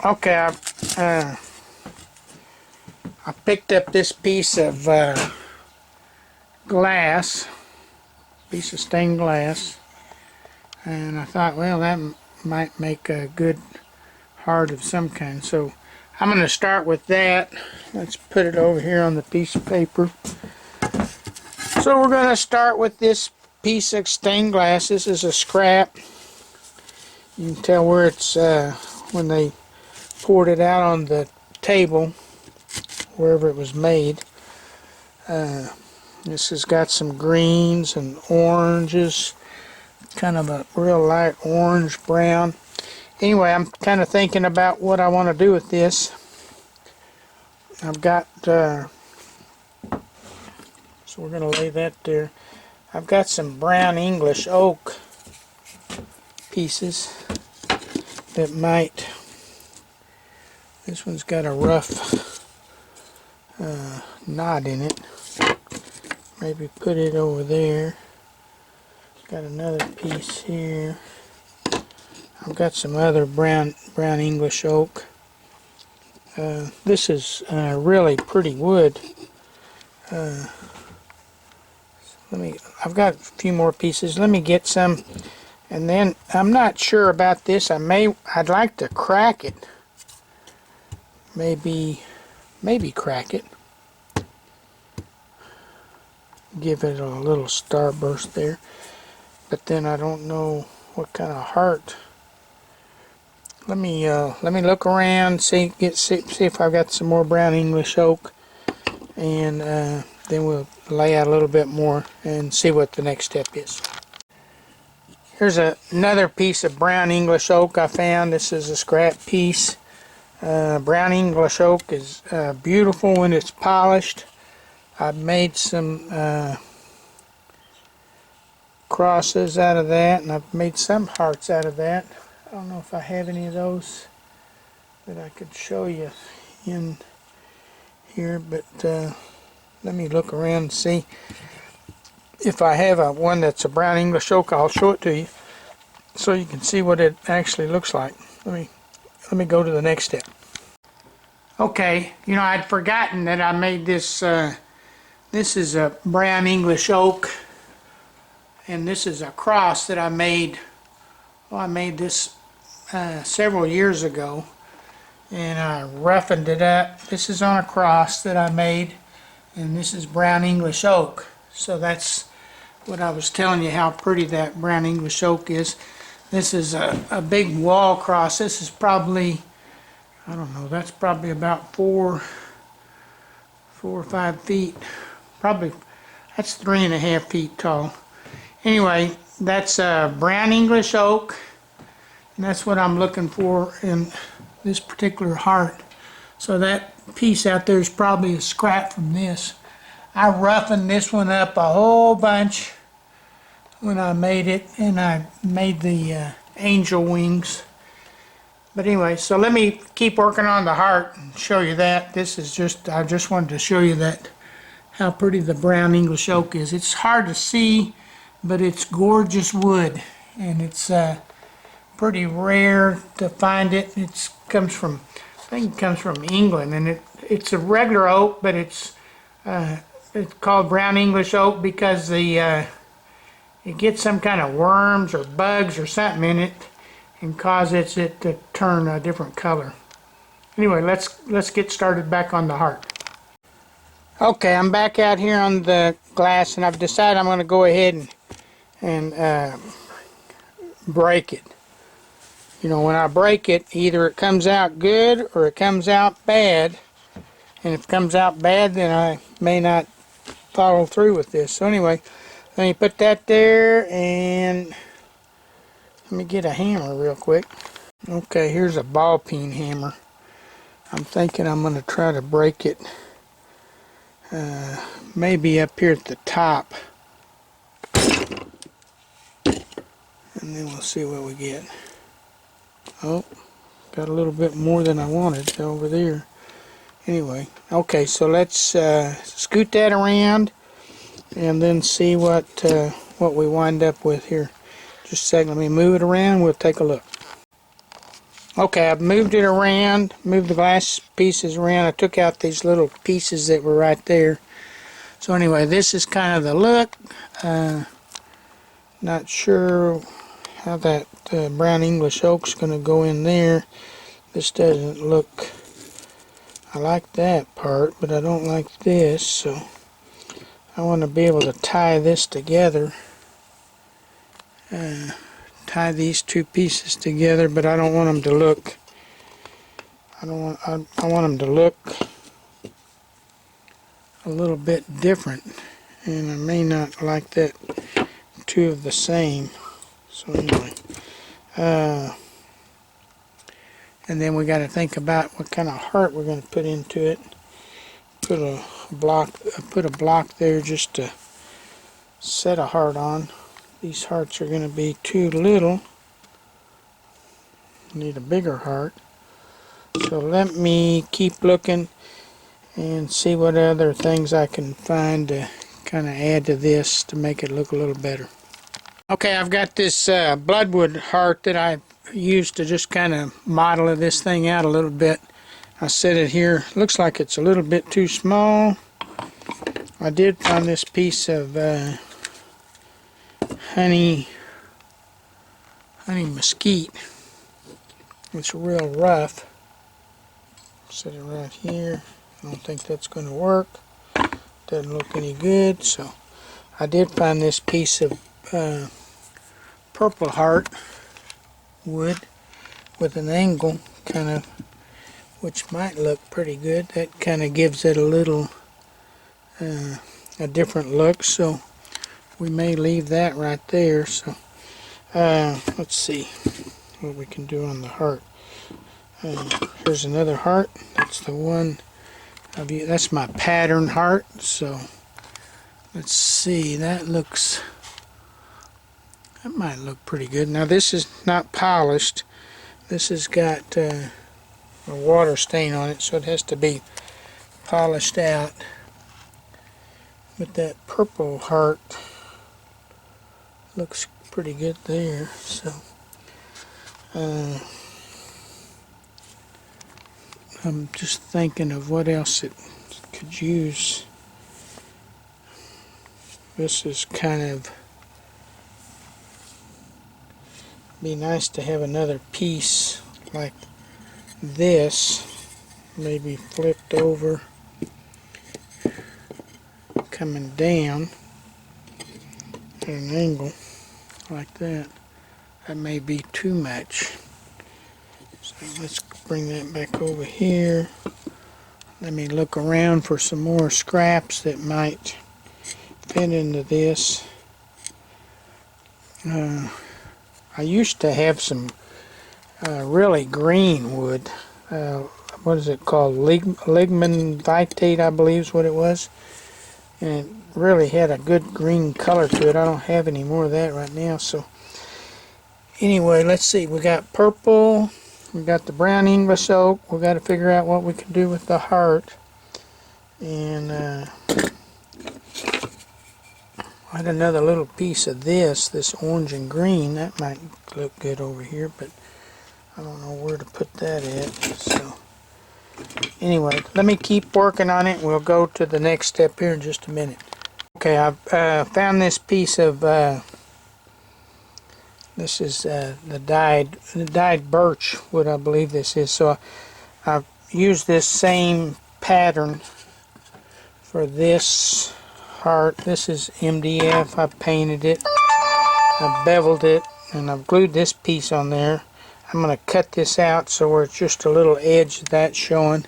Okay, I picked up this piece of glass, piece of stained glass, and I thought, well, that might make a good heart of some kind. So I'm going to start with that. Let's put it over here on the piece of paper. So we're going to start with this piece of stained glass. This is a scrap. You can tell where it's when they poured it out on the table, wherever it was made. This has got some greens and oranges, kind of a real light orange brown. Anyway, I'm kind of thinking about what I want to do with this. I've got, so we're going to lay that there. I've got some brown English oak pieces that might, this one's got a rough knot in it. Maybe put it over there. Got another piece here. I've got some other brown English oak. This is really pretty wood. I've got a few more pieces. Let me get some, and then I'm not sure about this. I'd like to crack it. Maybe crack it. Give it a little starburst there. But then I don't know what kind of heart. Let me look around, see if I've got some more brown English oak, and then we'll lay out a little bit more and see what the next step is. Here's another piece of brown English oak I found. This is a scrap piece. Brown English oak is beautiful when it's polished. I've made some crosses out of that, and I've made some hearts out of that. I don't know if I have any of those that I could show you in here, but let me look around and see. If I have one that's a brown English oak, I'll show it to you so you can see what it actually looks like. Let me go to the next step. Okay, you know, I'd forgotten that I made this. This is a brown English oak, and this is a cross that I made. Well, I made this several years ago, and I roughened it up. This is on a cross that I made, and this is brown English oak. So that's what I was telling you, how pretty that brown English oak is. This is a big wall cross. This is probably, I don't know, that's probably about 4 or 5 feet. Probably, that's 3.5 feet tall. Anyway, that's brown English oak, and that's what I'm looking for in this particular heart. So that piece out there is probably a scrap from this. I roughened this one up a whole bunch when I made it, and I made the angel wings. But anyway, so let me keep working on the heart and show you that. This is just, I just wanted to show you that, how pretty the brown English oak is. It's hard to see, but it's gorgeous wood, and it's pretty rare to find it. It comes from, I think it comes from England, and it's a regular oak, but it's called brown English oak because it gets some kind of worms or bugs or something in it and causes it to turn a different color. Anyway, let's get started back on the heart. Okay, I'm back out here on the glass, and I've decided I'm going to go ahead and break it. You know, when I break it, either it comes out good or it comes out bad. And if it comes out bad, then I may not follow through with this. So anyway, let me put that there, and let me get a hammer real quick. Okay, here's a ball peen hammer. I'm thinking I'm going to try to break it maybe up here at the top. And then we'll see what we get. Oh, got a little bit more than I wanted over there. Anyway, okay, so let's scoot that around and then see what we wind up with here. Just a second, let me move it around, we'll take a look. Okay, I've moved it around, moved the glass pieces around. I took out these little pieces that were right there. So anyway, this is kind of the look. Not sure how that brown English oak's going to go in there. This doesn't look, I like that part, but I don't like this, so I want to be able to tie this together. Tie these two pieces together, but I don't want them to look, I want them to look a little bit different, and I may not like that two of the same. So anyway, and then we got to think about what kind of heart we're going to put into it. Put a block there just to set a heart on. These hearts are going to be too little. Need a bigger heart. So let me keep looking and see what other things I can find to kind of add to this to make it look a little better. Okay, I've got this bloodwood heart that I used to just kind of model this thing out a little bit. I set it here. Looks like it's a little bit too small. I did find this piece of honey mesquite. It's real rough. Set it right here. I don't think that's going to work. Doesn't look any good. So I did find this piece of purple heart wood with an angle, kind of, which might look pretty good. That kind of gives it a little a different look. So we may leave that right there. So let's see what we can do on the heart. Here's another heart. That's the one. That's my pattern heart. So let's see. That might look pretty good. Now this is not polished. This has got a water stain on it, so it has to be polished out. But that purple heart looks pretty good there. So I'm just thinking of what else it could use. This is kind of, be nice to have another piece like this, maybe flipped over, coming down at an angle like that. That may be too much. So let's bring that back over here. Let me look around for some more scraps that might fit into this. I used to have some really green wood. What is it called? Lignin vitate, I believe is what it was. And it really had a good green color to it. I don't have any more of that right now. So anyway, let's see. We got purple. We got the brown English oak. We got to figure out what we can do with the heart. And I had another little piece of this orange and green. That might look good over here, but I don't know where to put that at. So anyway, let me keep working on it. We'll go to the next step here in just a minute. Okay, I've found this piece of this is the dyed birch wood, I believe this is. So I've used this same pattern for this heart. This is MDF. I've painted it, I've beveled it, and I've glued this piece on there. I'm going to cut this out so where it's just a little edge that's showing,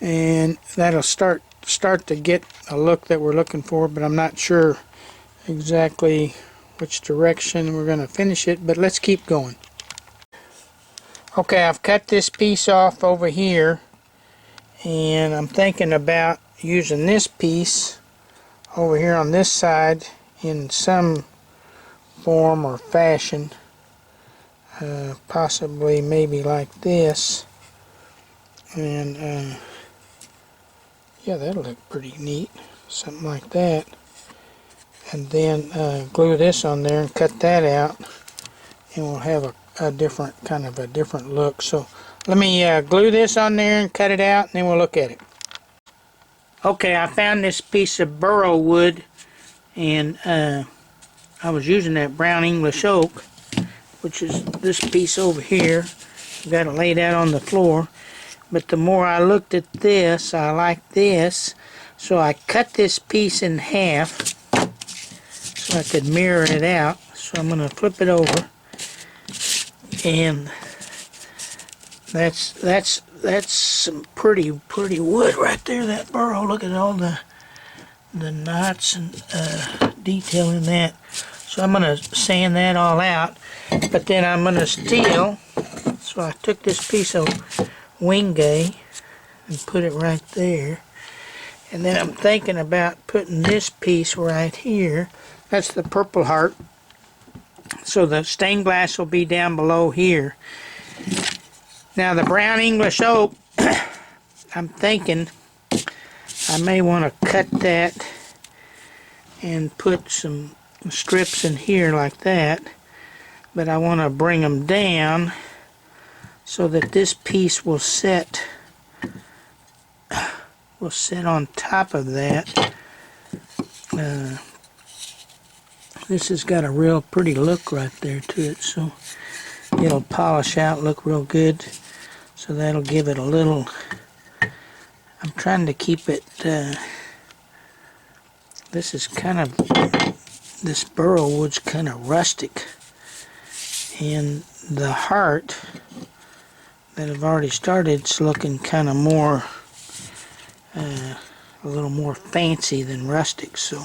and that'll start to get a look that we're looking for, but I'm not sure exactly which direction we're going to finish it, but let's keep going. Okay, I've cut this piece off over here, and I'm thinking about using this piece over here on this side in some form or fashion, possibly maybe like this, and yeah, that'll look pretty neat, something like that. And then glue this on there and cut that out, and we'll have a a different look. So let me glue this on there and cut it out, and then we'll look at it. Okay, I found this piece of burrow wood, and I was using that brown English oak, which is this piece over here. Got it laid out on the floor. But the more I looked at this, I liked this, so I cut this piece in half so I could mirror it out. So I'm going to flip it over, and that's some pretty wood right there. That burrow. Look at all the knots and detail in that. So I'm going to sand that all out, but then I'm going to steel. So I took this piece of Wingay and put it right there, and then I'm thinking about putting this piece right here. That's the Purple Heart. So the stained glass will be down below here. Now the brown English oak, I'm thinking I may want to cut that and put some strips in here like that, but I want to bring them down so that this piece will set on top of that. This has got a real pretty look right there to it, so it'll polish out, look real good. So that'll give it a little, I'm trying to keep it, this is kind of, this burrow wood's kind of rustic, and the heart that I've already started is looking kind of more, a little more fancy than rustic. So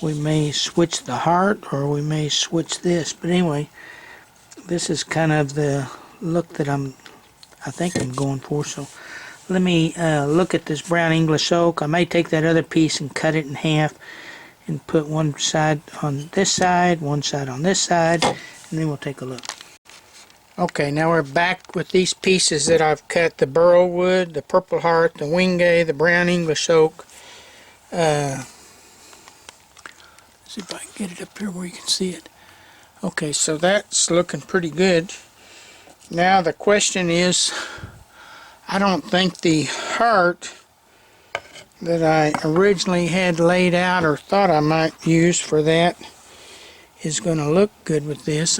we may switch the heart, or we may switch this. But anyway, this is kind of the look that I think I'm going for. So let me look at this brown English oak. I may take that other piece and cut it in half and put one side on this side, one side on this side, and then we'll take a look. Okay, now we're back with these pieces that I've cut: the burrow wood, the Purple Heart, the Wingay, the brown English oak. Let's see if I can get it up here where you can see it. Okay, so that's looking pretty good. Now the question is, I don't think the heart that I originally had laid out or thought I might use for that is going to look good with this.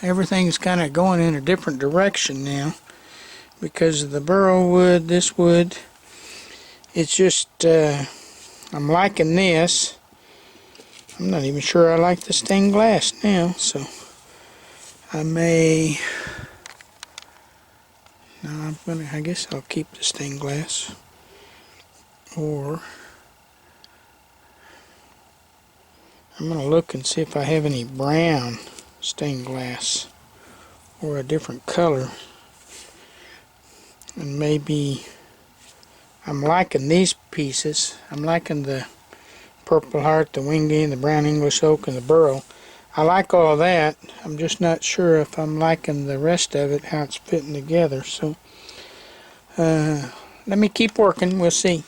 Everything's kind of going in a different direction now because of the burrow wood, this wood. It's just, I'm liking this. I'm not even sure I like the stained glass now, so I may, no, I guess I'll keep the stained glass, or I'm going to look and see if I have any brown stained glass or a different color. And maybe, I'm liking these pieces. I'm liking the Purple Heart, the Wingay, the brown English oak, and the burrow. I like all that. I'm just not sure if I'm liking the rest of it, how it's fitting together. So let me keep working. We'll see.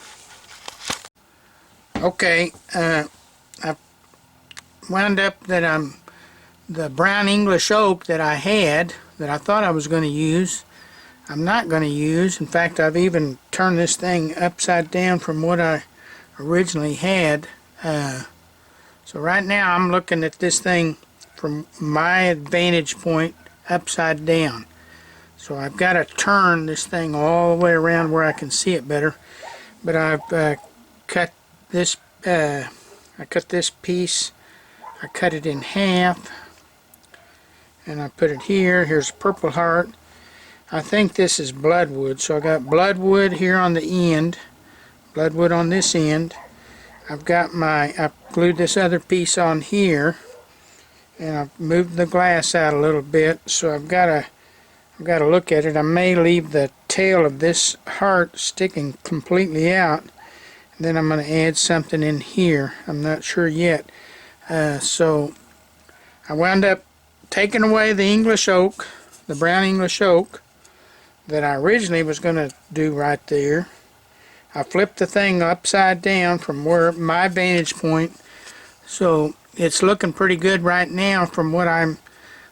Okay, I wound up that the brown English oak that I had, that I thought I was going to use, I'm not going to use. In fact, I've even turned this thing upside down from what I originally had. So right now I'm looking at this thing from my vantage point upside down. So I've got to turn this thing all the way around where I can see it better. But I've cut this. I cut this piece. I cut it in half, and I put it here. Here's Purple Heart. I think this is bloodwood. So I got bloodwood here on the end, bloodwood on this end. I've glued this other piece on here, and I've moved the glass out a little bit. So I've got to look at it. I may leave the tail of this heart sticking completely out. And then I'm going to add something in here. I'm not sure yet. So I wound up taking away the English oak, the brown English oak that I originally was going to do right there. I flipped the thing upside down from where my vantage point, so it's looking pretty good right now from what I'm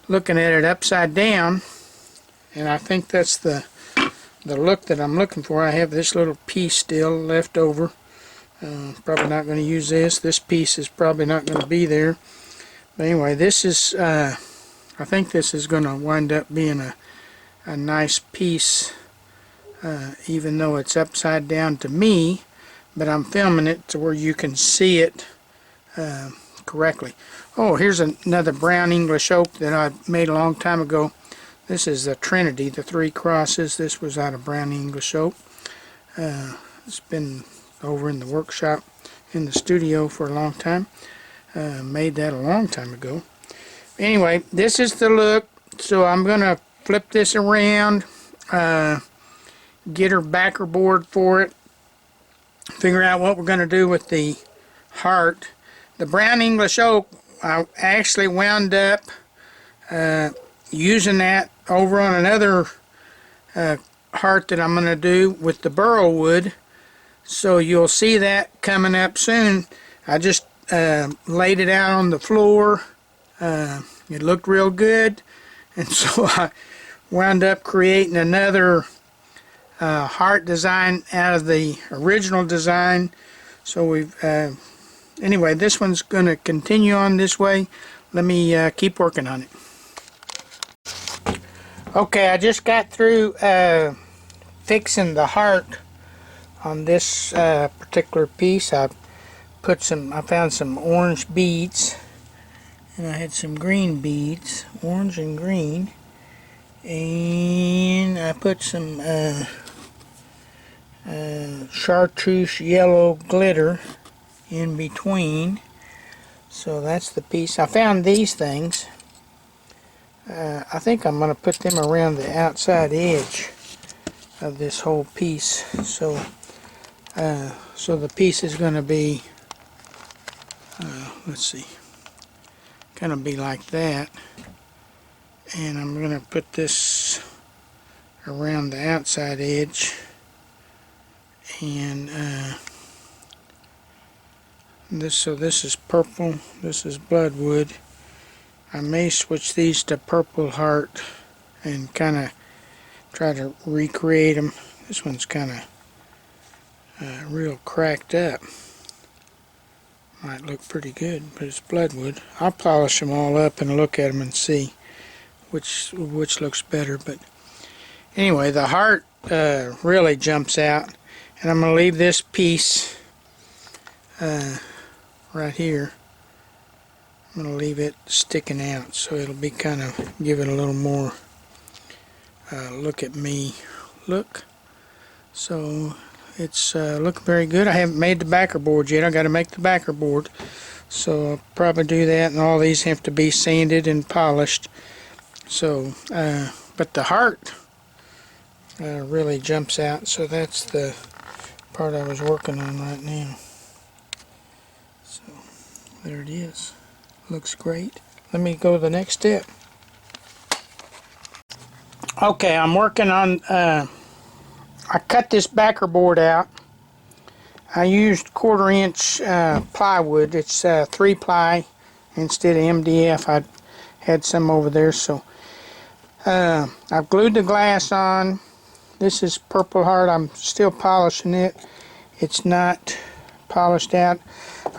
looking at it upside down, and I think that's the look that I'm looking for. I have this little piece still left over. Probably not going to use this. This piece is probably not going to be there. But anyway, this is, I think this is going to wind up being a nice piece, even though it's upside down to me, but I'm filming it to where you can see it correctly. Oh, here's another brown English oak that I made a long time ago. This is the Trinity, the 3 crosses. This was out of brown English oak. It's been over in the workshop in the studio for a long time. Made that a long time ago. Anyway, this is the look. So I'm going to flip this around, get her backer board for it, figure out what we're going to do with the heart. The brown English oak, I actually wound up using that over on another heart that I'm going to do with the burl wood. So you'll see that coming up soon. I just laid it out on the floor. It looked real good, and so I wound up creating another heart design out of the original design. So we've anyway, this one's going to continue on this way. Let me keep working on it. Okay, I just got through fixing the heart on this particular piece. I found some orange beads, and I had some green beads, orange and green, and I put some chartreuse yellow glitter in between. So that's the piece. I found these things. I think I'm going to put them around the outside edge of this whole piece. So the piece is going to be, let's see, going to be like that. And I'm going to put this around the outside edge. And this is purple, this is bloodwood. I may switch these to purple heart and kind of try to recreate them. This one's kind of real cracked up. Might look pretty good, but it's bloodwood. I'll polish them all up and look at them and see which looks better. But anyway, the heart really jumps out, and I'm going to leave this piece right here. I'm going to leave it sticking out, so it'll be kind of give it a little more look at me look. So it's looking very good. I haven't made the backer board yet. I got to make the backer board, so I'll probably do that. And all these have to be sanded and polished. So, but the heart really jumps out. So that's the part I was working on right now. So there it is. Looks great. Let me go to the next step. Okay, I'm working on, I cut this backer board out. I used 1/4 inch plywood. It's 3 ply instead of MDF. I had some over there, so I've glued the glass on. This is Purple Heart. I'm still polishing it. It's not polished out.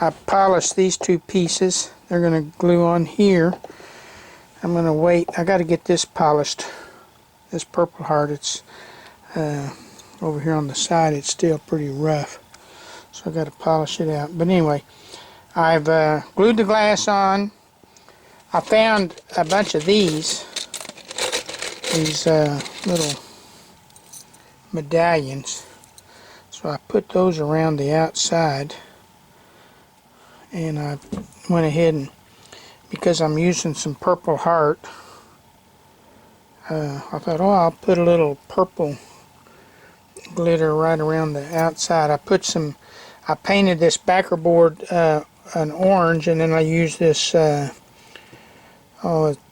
I polished these 2 pieces. They're going to glue on here. I'm going to wait. I got to get this polished. This Purple Heart, it's over here on the side. It's still pretty rough, so I got to polish it out. But anyway, I've glued the glass on. I found a bunch of these little medallions, so I put those around the outside. And I went ahead and, because I'm using some Purple Heart, I thought, oh, I'll put a little purple glitter right around the outside. I painted this backer board an orange, and then I used this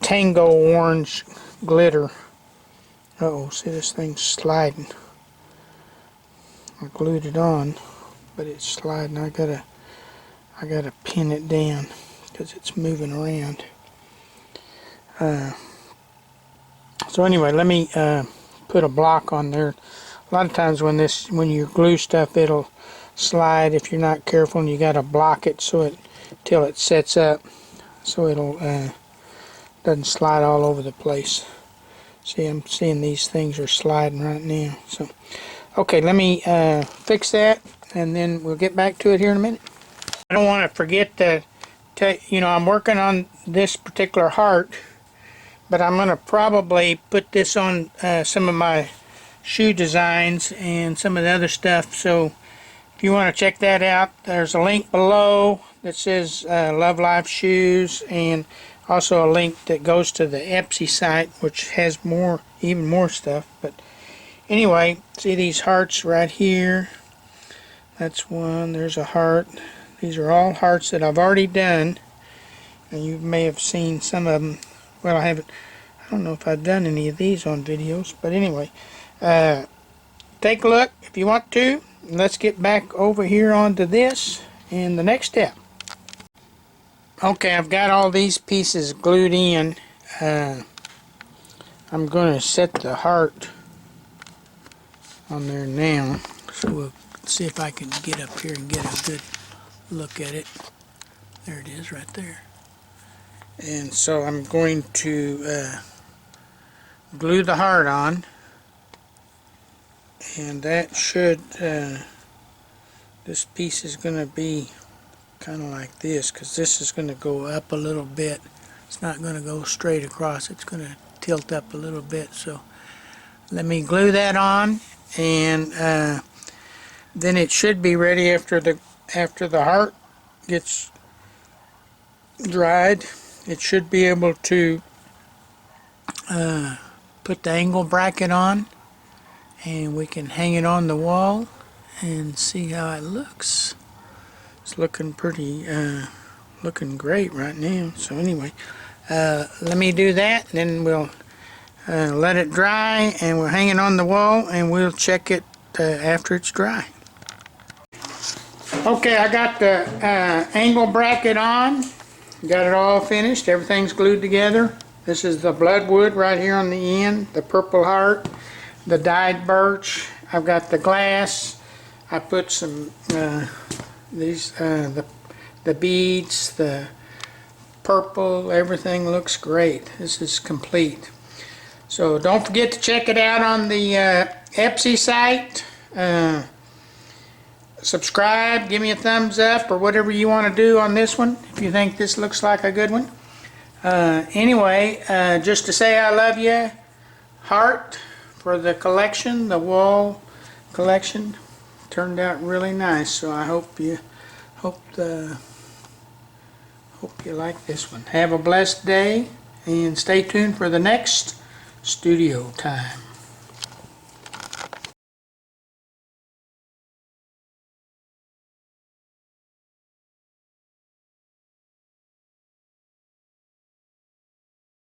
Tango orange glitter. Uh-oh, see, this thing's sliding. I glued it on, but it's sliding. I gotta pin it down because it's moving around. So anyway, let me put a block on there. A lot of times when you glue stuff, it'll slide if you're not careful, and you got to block it till it sets up, so it'll doesn't slide all over the place. See, I'm seeing these things are sliding right now. So, okay, let me fix that, and then we'll get back to it here in a minute. I don't want to forget to tell you, I'm working on this particular heart, but I'm going to probably put this on some of my shoe designs and some of the other stuff. So if you want to check that out, there's a link below that says Love Life Shoes, and also a link that goes to the Etsy site, which has even more stuff. But anyway, see these hearts right here? That's one. There's a heart. These are all hearts that I've already done, and you may have seen some of them. Well, I don't know if I've done any of these on videos, but anyway, take a look if you want to. Let's get back over here onto this and the next step. Okay, I've got all these pieces glued in. I'm going to set the heart on there now, so we'll see if I can get up here and get a good look at it. There it is right there. And so I'm going to glue the heart on, and that should this piece is going to be kind of like this, because this is going to go up a little bit. It's not going to go straight across, it's going to tilt up a little bit. So let me glue that on, and then it should be ready after the heart gets dried. It should be able to put the angle bracket on, and we can hang it on the wall and see how it looks. It's looking pretty, looking great right now. So anyway, let me do that, and then we'll let it dry, and we'll hang it on the wall, and we'll check it after it's dry. Okay, I got the angle bracket on. Got it all finished. Everything's glued together. This is the bloodwood right here on the end, the purple heart, the dyed birch. I've got the glass. I put some the beads, the purple. Everything looks great. This is complete. So don't forget to check it out on the Etsy site. Subscribe, give me a thumbs up, or whatever you want to do on this one if you think this looks like a good one. Anyway, just to say I love you, heart for the collection, the wall collection. Turned out really nice, so I hope you like this one. Have a blessed day, and stay tuned for the next studio time.